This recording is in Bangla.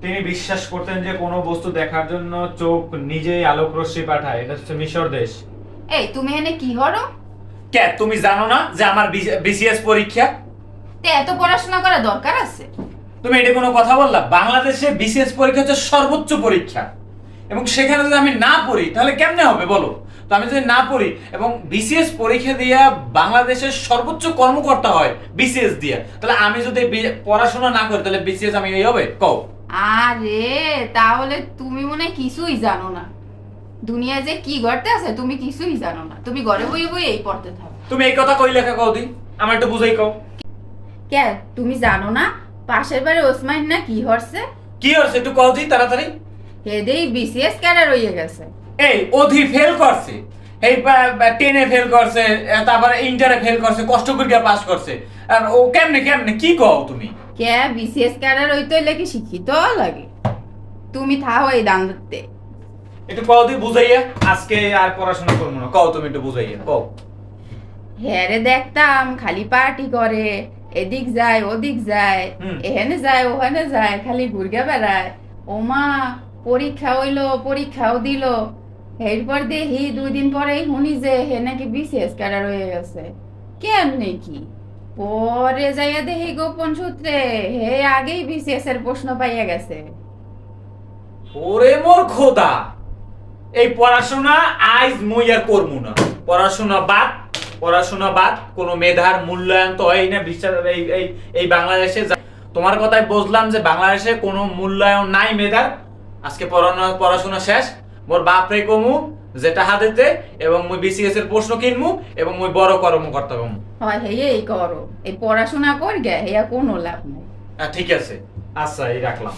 তিনি বিশ্বাস করতেন যে কোনো বস্তু দেখার জন্য চোখ নিজেই আলোক রশ্মি পাঠায়। এটা হচ্ছে মিশর দেশ। এই তুমি এনে কি হরো? কে তুমি জানো না যে আমার বিসিএস পরীক্ষা? তে এত পড়াশোনা করা দরকার আছে? তুমি এটা কোনো কথা বললা? বাংলাদেশে বিসিএস পরীক্ষা হচ্ছে সর্বোচ্চ পরীক্ষা, এবং সেখানে যদি আমি না পড়ি তাহলে কেমনে হবে বলো? তো আমি যদি না পড়ি এবং বিসিএস পরীক্ষা দিয়া বাংলাদেশের সর্বোচ্চ কর্মকর্তা হয় বিসিএস দিয়া, তাহলে আমি যদি পড়াশোনা না করি তাহলে বিসিএস আমি এই হবে কও? আরে তাহলে তুমি মনে হয় কিছুই জানো না। দুনিয়া যে কি ঘটতে আছে তুমি কিছুই জানো না। তুমি ঘরে বই বই এই পড়তে থাকো। তুমি এই কথা কই লেখা কও দি, আমার একটু বুঝাই কও। কে তুমি জানো না পাশের বাড়ি ওসমান না কি হরছে? কি হচ্ছে একটু কও দি তাড়াতাড়ি। হেদেই বিসিএস ক্যাডার হয়ে গেছে। এই অধি ফেল করছে, এই 10-এ ফেল করছে, তারপরে ইন্টারে ফেল করছে, কষ্ট করে পাস করছে, আর ও কেমনে কেমনে কি কও তুমি? কে বিসিএস ক্যাডার হইতে হইলে কি শিক্ষিত লাগে? তুমি থাও এই দান ধরতে। একটু কও দি বুঝাইয়া। আজকে আর পড়াশোনা করবো না, কও তুমি একটু বুঝাইয়া কও। হ্যাঁ রে দেখতাম খালি পার্টি করে, এদিক যায় ওদিক যায়, এখানে যায় ওখানে যায়, খালি ঘুরগে বেড়ায়। ওমা পরীক্ষা হইলো, পরীক্ষাও দিল, এরপর দেখি 2 দিন পরেই শুনি যে হে নাকি বিসিএস ক্যাডার হয়ে গেছে। কেমনে কি? পরে যাইয়া দেখি গোপন সূত্রে হে আগেই বিসিএস এর প্রশ্ন পাইয়া গেছে। ওরে মোর খোদা, এই পড়াশোনা আজ মুই আর করবো না। পড়াশোনা বাদ, পড়াশোনা বাদ। কোনো মেধার মূল্যায়ন তো হয় না বিশ্বাস এই বাংলাদেশে। তোমার কথাই বুঝলাম যে বাংলাদেশে কোনো মূল্যায়ন নাই মেধার। আজকে পড়াশোনা শেষ। মোর বাপরে কমু যেটা হাতেতে, এবং মুই বিসিএস এর প্রশ্ন কিনমু, এবং মুই বড় কর্মকর্তা কমু। হয় হে এই করো, এই পড়াশোনা কর গে হেয়া কোনো লাভ নাই। ঠিক আছে, আচ্ছা এই রাখলাম।